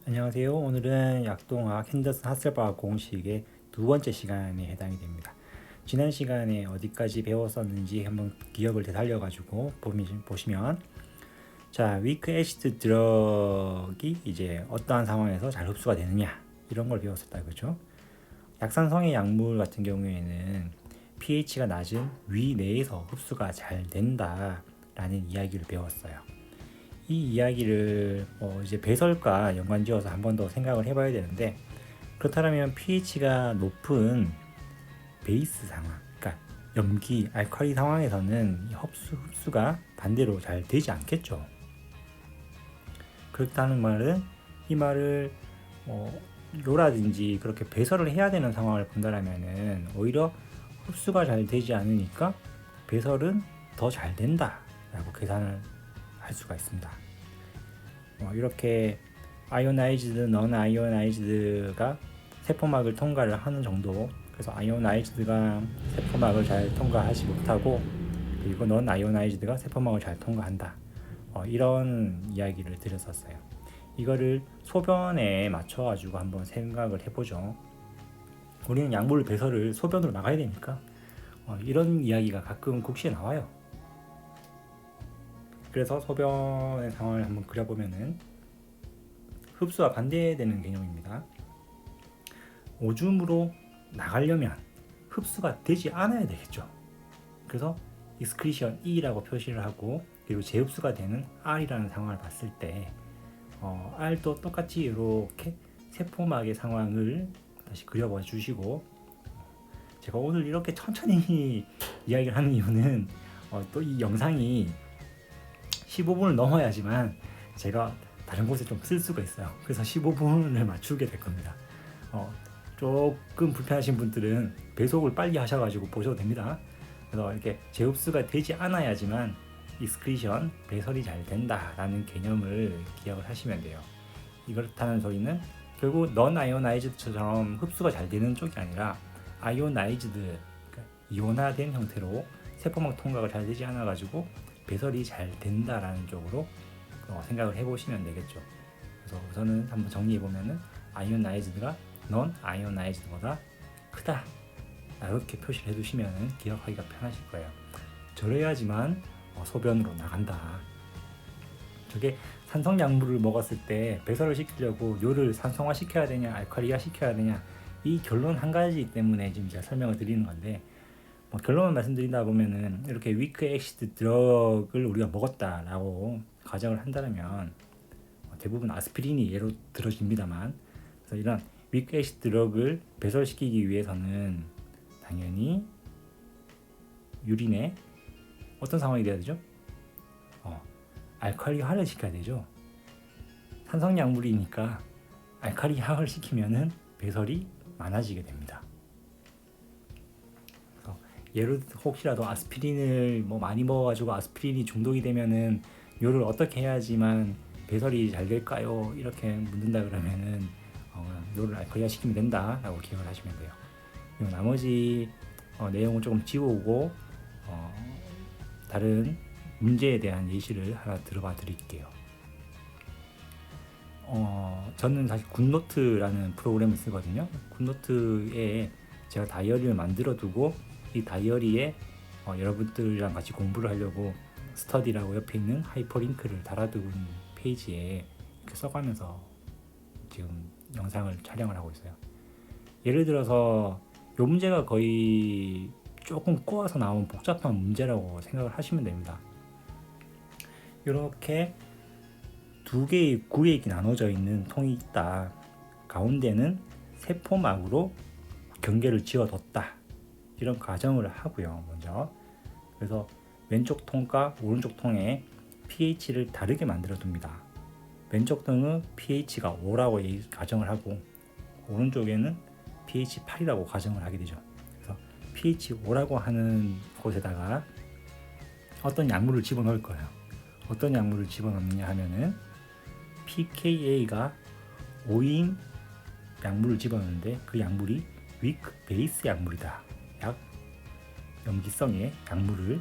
안녕하세요. 오늘은 약동학 핸더슨 하셀버그 공식의 두 번째 시간에 해당이 됩니다. 지난 시간에 어디까지 배웠었는지 한번 기억을 되살려가지고 보시면 자, 위크 애시드 드럭이 이제 어떠한 상황에서 잘 흡수가 되느냐 이런 걸 배웠었다 그죠? 약산성의 약물 같은 경우에는 pH가 낮은 위 내에서 흡수가 잘 된다라는 이야기를 배웠어요. 이 이야기를 이제 배설과 연관지어서 한 번 더 생각을 해봐야 되는데, 그렇다면 pH가 높은 베이스 상황, 그러니까 염기, 알칼리 상황에서는 흡수가 반대로 잘 되지 않겠죠. 그렇다는 말은 이 말을 요라든지 그렇게 배설을 해야 되는 상황을 본다라면은 오히려 흡수가 잘 되지 않으니까 배설은 더 잘 된다라고 계산을 할 수가 있습니다. 이렇게 아이오나이즈드, 넌 아이오나이즈드가 세포막을 통과를 하는 정도. 그래서 아이오나이즈드가 세포막을 잘 통과하지 못하고, 그리고 넌 아이오나이즈드가 세포막을 잘 통과한다. 이런 이야기를 드렸었어요. 이거를 소변에 맞춰가지고 한번 생각을 해보죠. 우리는 약물 배설을 소변으로 나가야 되니까 이런 이야기가 가끔 국시에 나와요. 그래서 소변의 상황을 한번 그려보면은 흡수와 반대되는 개념입니다. 오줌으로 나가려면 흡수가 되지 않아야 되겠죠. 그래서 excretion E라고 표시를 하고, 그리고 재흡수가 되는 R이라는 상황을 봤을 때 R도 똑같이 이렇게 세포막의 상황을 다시 그려봐 주시고, 제가 오늘 이렇게 천천히 이야기를 하는 이유는 또 이 영상이 15분을 넘어야지만 제가 다른 곳에 좀 쓸 수가 있어요. 그래서 15분을 맞추게 될 겁니다. 조금 불편하신 분들은 배속을 빨리 하셔가지고 보셔도 됩니다. 그래서 이렇게 재흡수가 되지 않아야지만 익스크리션, 배설이 잘 된다라는 개념을 기억을 하시면 돼요. 이렇다는 소리는 결국 넌 아이오나이즈드처럼 흡수가 잘 되는 쪽이 아니라 아이오나이즈드, 그러니까 이온화된 형태로 세포막 통과가 잘 되지 않아가지고 배설이 잘 된다라는 쪽으로 생각을 해보시면 되겠죠. 그래서 우선은 한번 정리해보면은 아이오나이즈드가 넌 아이오나이즈드보다 크다, 이렇게 표시를 해두시면 기억하기가 편하실 거예요. 저래야지만 소변으로 나간다. 저게 산성 약물을 먹었을 때 배설을 시키려고 요를 산성화 시켜야 되냐 알칼리화 시켜야 되냐, 이 결론 한 가지 때문에 지금 제가 설명을 드리는 건데, 결론을 말씀드린다 보면은 이렇게 위크 애시드 드럭을 우리가 먹었다라고 가정을 한다면 대부분 아스피린이 예로 들어집니다만, 그래서 이런 위크 애시드 드럭을 배설시키기 위해서는 당연히 유린에 어떤 상황이 돼야 되죠? 알칼리화를 시켜야 되죠. 산성약물이니까 알칼리화를 시키면은 배설이 많아지게 됩니다. 예를 혹시라도 아스피린을 많이 먹어가지고 아스피린이 중독이 되면은 요를 어떻게 해야지만 배설이 잘 될까요? 이렇게 묻는다 그러면은 요를 알칼리화 시키면 된다라고 기억을 하시면 돼요. 나머지 내용을 조금 지우고 다른 문제에 대한 예시를 하나 들어봐 드릴게요. 저는 사실 굿노트라는 프로그램을 쓰거든요. 굿노트에 제가 다이어리를 만들어 두고, 이 다이어리에 여러분들이랑 같이 공부를 하려고 스터디라고 옆에 있는 하이퍼링크를 달아둔 페이지에 이렇게 써가면서 지금 영상을 촬영을 하고 있어요. 예를 들어서 이 문제가 거의 조금 꼬아서 나온 복잡한 문제라고 생각을 하시면 됩니다. 이렇게 두 개의 구획이 나눠져 있는 통이 있다. 가운데는 세포막으로 경계를 지어뒀다. 이런 가정을 하고요. 먼저 그래서 왼쪽 통과 오른쪽 통에 pH를 다르게 만들어 둡니다. 왼쪽 통은 pH가 5라고 가정을 하고, 오른쪽에는 pH 8이라고 가정을 하게 되죠. 그래서 pH 5라고 하는 곳에다가 어떤 약물을 집어넣을 거예요. 어떤 약물을 집어넣느냐 하면은 pKa가 5인 약물을 집어넣는데, 그 약물이 위크 베이스 약물이다. 약 염기성의 약물을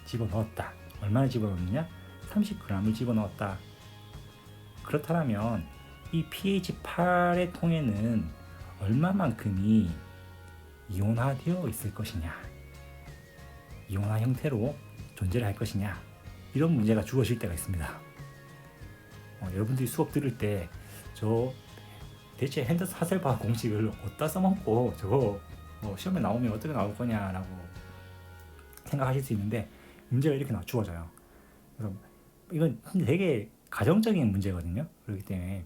집어넣었다. 얼마나 집어넣느냐? 30g을 집어넣었다. 그렇다면 이 pH 8의 통에는 얼마만큼이 이온화되어 있을 것이냐, 이온화 형태로 존재를 할 것이냐, 이런 문제가 주어질 때가 있습니다. 여러분들이 수업 들을 때 저 대체 핸더슨 하셀바흐 공식을 어디다 써먹고 저거 시험에 나오면 어떻게 나올 거냐라고 생각하실 수 있는데, 문제가 이렇게 주어져요. 그래서 이건 되게 가정적인 문제거든요. 그렇기 때문에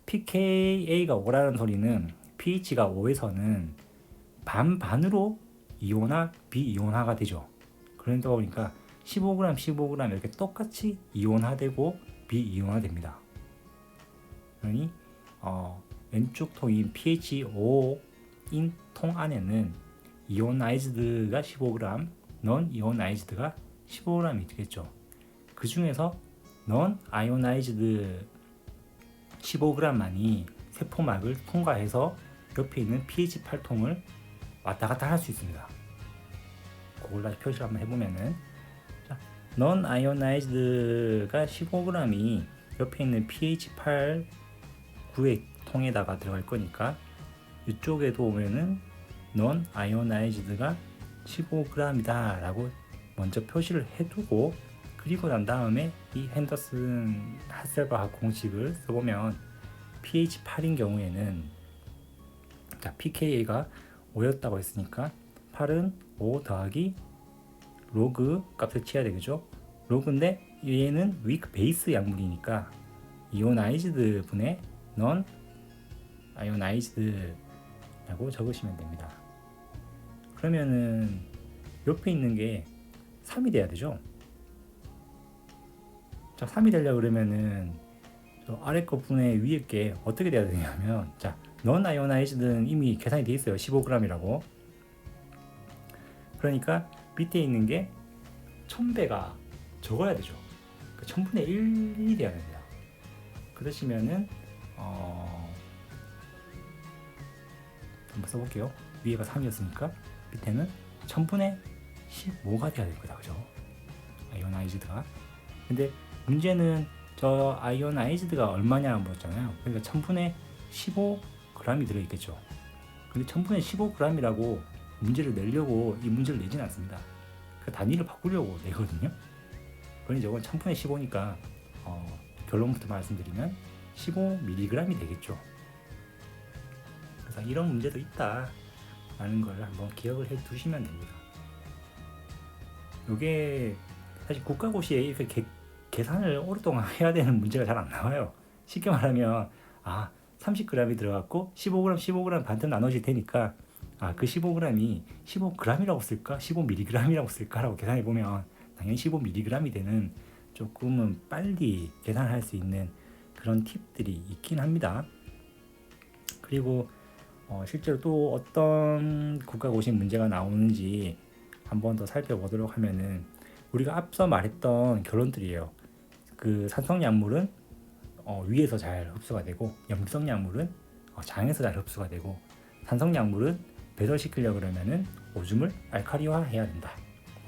pKa가 5라는 소리는 pH가 5에서는 반반으로 이온화, 비이온화가 되죠. 그러다 보니까 15g, 15g 이렇게 똑같이 이온화되고 비이온화됩니다. 그러니 왼쪽 통인 pH 5인 통 안에는 이오나이즈드가 15g, 넌 이오나이즈드가 15g이 되겠죠. 그 중에서 넌 아이오나이즈드 15g만이 세포막을 통과해서 옆에 있는 pH 8통을 왔다 갔다 할 수 있습니다. 그걸 다시 표시를 한번 해보면은, 넌 아이오나이즈드가 15g이 옆에 있는 pH 8 9의 통에다가 들어갈 거니까 이쪽에도 오면은 넌 아이오나이즈드가 15g이다 라고 먼저 표시를 해두고, 그리고 난 다음에 이 핸더슨 하셀바흐 공식을 써보면 pH 8인 경우에는, 자, pKa가 5였다고 했으니까 8은 5 더하기 로그 값을 치어야 되겠죠. 로그인데 얘는 위크 베이스 약물이니까 이오나이즈드 분의 넌 아이오나이즈드 라고 적으시면 됩니다. 그러면은 옆에 있는 게 3이 돼야 되죠. 자, 3이 되려고 그러면은 저 아래 거 분의 위에 게 어떻게 돼야 되냐면, 자, 넌 아이오나이즈드는 이미 계산이 돼 있어요. 15g이라고. 그러니까 밑에 있는 게 1000배가 적어야 되죠. 그 1000분의 1이 돼야 됩니다. 그러시면은 한번 써볼게요. 위에가 3이었으니까 밑에는 1000분의 15가 돼야 될 거다, 그죠? 아이오나이즈드가. 근데 문제는 저 아이오나이즈드가 얼마냐 물었잖아요. 그러니까 1000분의 15g이 들어있겠죠. 근데 1000분의 15g이라고 문제를 내려고 이 문제를 내진 않습니다. 그 단위를 바꾸려고 내거든요. 그러니 저건 1000분의 15니까 결론부터 말씀드리면 15mg이 되겠죠. 그래서 이런 문제도 있다 라는 걸 한번 기억을 해 두시면 됩니다. 이게 사실 국가고시에 이렇게 계산을 오랫동안 해야 되는 문제가 잘 안 나와요. 쉽게 말하면 30g이 들어갔고 15g 반쯤 나눠질 테니까 그 15g이 15g이라고 쓸까 15mg이라고 쓸까라고 계산해 보면 당연히 15mg이 되는, 조금은 빨리 계산할 수 있는 그런 팁들이 있긴 합니다. 그리고 실제로 또 어떤 국가고시 문제가 나오는지 한번 더 살펴보도록 하면은, 우리가 앞서 말했던 결론들이에요. 그 산성 약물은 위에서 잘 흡수가 되고, 염기성 약물은 장에서 잘 흡수가 되고, 산성 약물은 배설시키려고 그러면은 오줌을 알칼리화 해야 된다.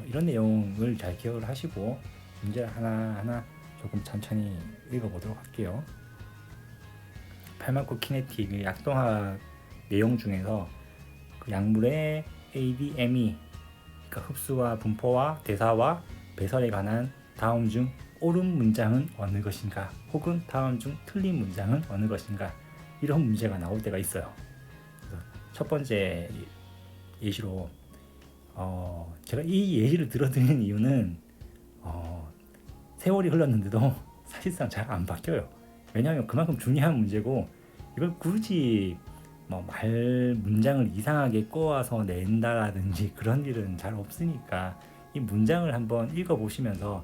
이런 내용을 잘 기억을 하시고 문제를 하나하나 조금 천천히 읽어보도록 할게요. 파르마코키네틱 약동학 내용 중에서 그 약물의 ADME, 그러니까 흡수와 분포와 대사와 배설에 관한 다음 중 옳은 문장은 어느 것인가, 혹은 다음 중 틀린 문장은 어느 것인가, 이런 문제가 나올 때가 있어요. 그래서 첫 번째 예시로 제가 이 예시를 들어드리는 이유는 세월이 흘렀는데도 사실상 잘 안 바뀌어요. 왜냐하면 그만큼 중요한 문제고, 이걸 굳이 말 문장을 이상하게 꼬아서 낸다라든지 그런 일은 잘 없으니까 이 문장을 한번 읽어보시면서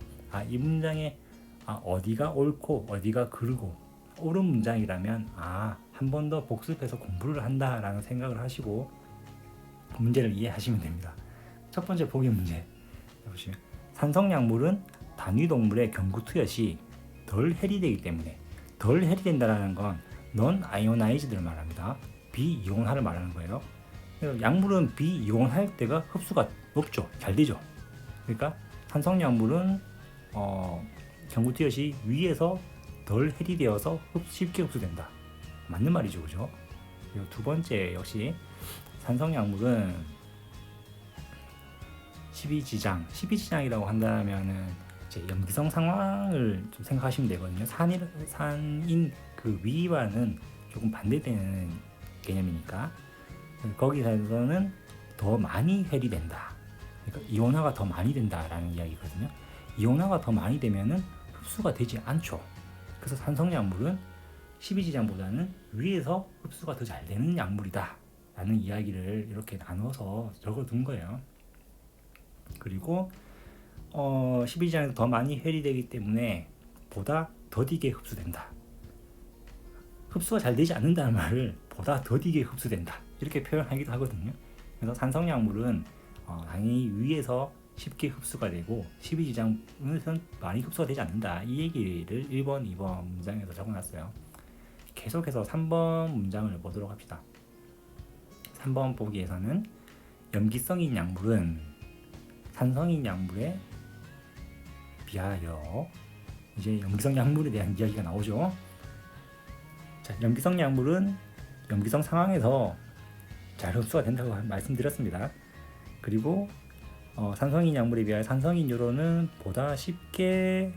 이 문장에 어디가 옳고 어디가 그르고, 옳은 문장이라면 한 번 더 복습해서 공부를 한다라는 생각을 하시고 문제를 이해하시면 됩니다. 첫 번째 보기 문제 보시면, 산성약물은 단위동물의 경구투여 시 덜 해리되기 때문에, 덜 해리된다는 건 넌 아이오나이즈드를 말합니다. 비이온화를 말하는 거예요. 약물은 비이온화할 때가 흡수가 높죠. 잘 되죠. 그러니까 산성약물은 경구투여 시 위에서 덜 해리되어서 쉽게 흡수된다. 맞는 말이죠, 그죠? 그리고 두 번째 역시 산성 약물은 12지장이라고 한다면은 이제 염기성 상황을 좀 생각하시면 되거든요. 산인 그 위와는 조금 반대되는 개념이니까 거기서는 더 많이 해리된다. 그러니까 이온화가 더 많이 된다라는 이야기거든요. 이온화가 더 많이 되면은 흡수가 되지 않죠. 그래서 산성 약물은 12지장보다는 위에서 흡수가 더 잘 되는 약물이다 라는 이야기를 이렇게 나눠서 적어둔 거예요. 그리고 12지장에서 더 많이 해리되기 때문에 보다 더디게 흡수된다. 흡수가 잘 되지 않는다는 말을 보다 더디게 흡수된다 이렇게 표현하기도 하거든요. 그래서 산성 약물은 당연히 위에서 쉽게 흡수가 되고 12지장은 많이 흡수가 되지 않는다. 이 얘기를 1번, 2번 문장에서 적어놨어요. 계속해서 3번 문장을 보도록 합시다. 3번 보기에서는 염기성인 약물은 산성인 약물에 비하여 이제 염기성 약물에 대한 이야기가 나오죠. 자, 염기성 약물은 염기성 상황에서 잘 흡수가 된다고 말씀드렸습니다. 그리고 산성인 약물에 비하여 산성인 요로는 보다 쉽게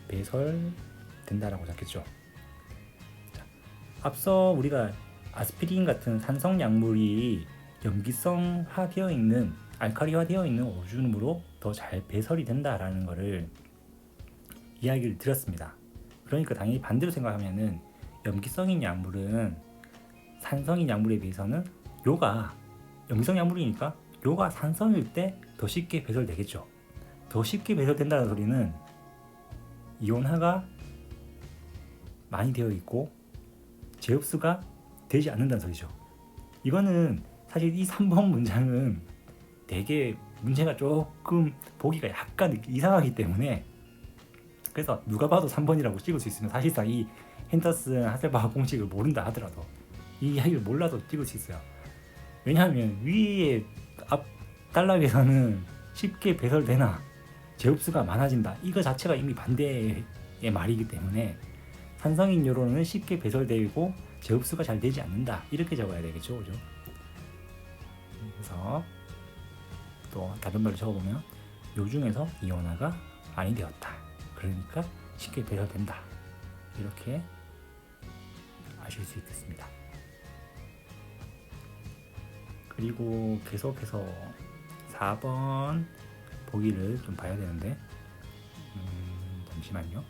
배설된다라고 작겠죠. 자, 앞서 우리가 아스피린 같은 산성 약물이 염기성화되어 있는 알칼리화되어 있는 오줌으로 더 잘 배설이 된다라는 것을 이야기를 드렸습니다. 그러니까 당연히 반대로 생각하면은 염기성인 약물은 산성인 약물에 비해서는 요가 염기성 약물이니까 요가 산성일 때 더 쉽게 배설되겠죠. 더 쉽게 배설된다는 소리는 이온화가 많이 되어 있고 재흡수가 되지 않는다는 소리죠. 이거는 사실 이 3번 문장은 되게 문제가 조금 보기가 약간 이상하기 때문에 그래서 누가 봐도 3번이라고 찍을 수 있으면 사실상 이 핸더슨 하셀바흐 공식을 모른다 하더라도 이 이야기를 몰라도 찍을 수 있어요. 왜냐하면 위에 앞 단락에서는 쉽게 배설되나 재흡수가 많아진다 이거 자체가 이미 반대의 말이기 때문에 산성인 요로는 쉽게 배설되고 재흡수가 잘 되지 않는다 이렇게 적어야 되겠죠, 그죠? 그래서 또 다른 말로 적어보면 요 중에서 이온화가 많이 되었다. 그러니까 쉽게 배설된다. 이렇게 아실 수 있겠습니다. 그리고 계속해서 4번 보기를 좀 봐야 되는데 잠시만요.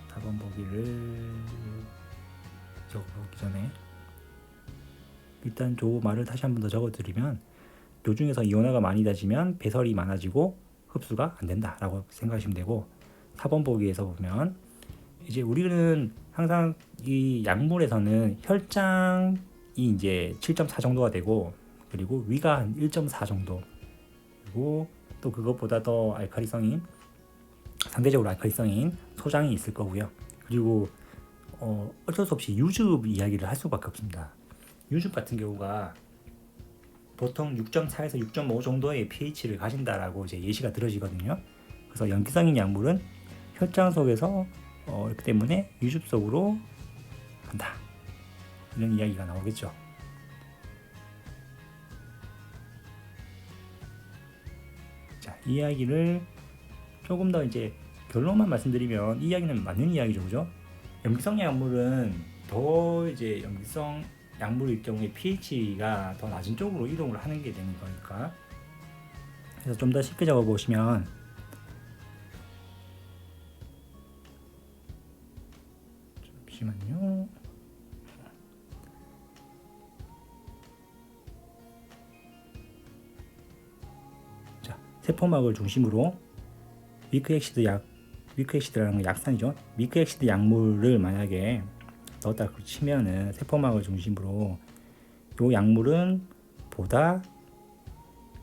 4번 보기를 적어보기 전에 일단 저 말을 다시 한 번 더 적어드리면 요 중에서 이온화가 많이 다지면 배설이 많아지고 흡수가 안 된다라고 생각하시면 되고 4번 보기에서 보면 이제 우리는 항상 이 약물에서는 혈장이 이제 7.4 정도가 되고 그리고 위가 한 1.4 정도 그리고 또 그것보다 더 상대적으로 알칼리성인 소장이 있을 거고요. 그리고 어쩔 수 없이 유즙 이야기를 할 수밖에 없습니다. 유즙 같은 경우가 보통 6.4에서 6.5 정도의 pH를 가진다라고 이제 예시가 들어지거든요. 그래서 염기성인 약물은 혈장 속에서 그렇기 때문에 유즙 속으로 간다. 이런 이야기가 나오겠죠. 자, 이 이야기를 조금 더 이제 결론만 말씀드리면 이 이야기는 맞는 이야기죠, 그죠? 염기성 약물은 더 이제 염기성 약물일 경우에 pH가 더 낮은 쪽으로 이동을 하는 게 되는 거니까. 그래서 좀 더 쉽게 적어 보시면 잠시만요. 자, 세포막을 중심으로 위크엑시드라는 건 약산이죠. 위크엑시드 약물을 만약에 넣었다 치면은 세포막을 중심으로 이 약물은 보다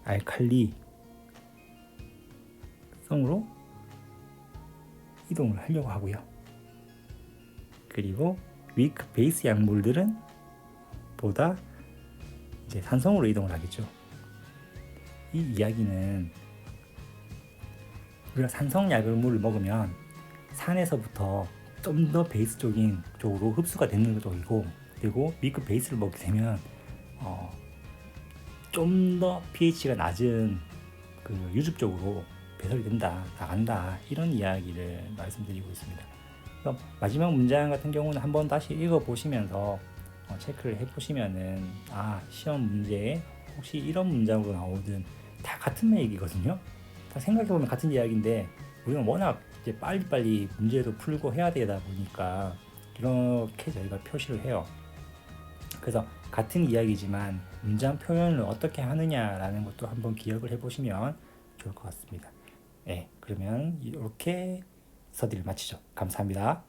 알칼리 성으로 이동을 하려고 하고요. 그리고 위크 베이스 약물들은 보다 이제 산성으로 이동을 하겠죠. 이 이야기는 우리가 산성 약물을 먹으면 산에서부터 좀 더 베이스 쪽인 쪽으로 흡수가 되는 쪽이고, 그리고 밀크 베이스를 먹게 되면 좀 더 pH가 낮은 그 유즙 쪽으로 배설이 된다, 나간다, 이런 이야기를 말씀드리고 있습니다. 그래서 마지막 문장 같은 경우는 한번 다시 읽어보시면서 체크를 해보시면은 시험 문제에 혹시 이런 문장으로 나오든 다 같은 얘기거든요. 다 생각해보면 같은 이야기인데 우리는 워낙 이제 빨리빨리 문제도 풀고 해야 되다 보니까 이렇게 저희가 표시를 해요. 그래서 같은 이야기지만 문장 표현을 어떻게 하느냐라는 것도 한번 기억을 해보시면 좋을 것 같습니다. 네, 그러면 이렇게 서디를 마치죠. 감사합니다.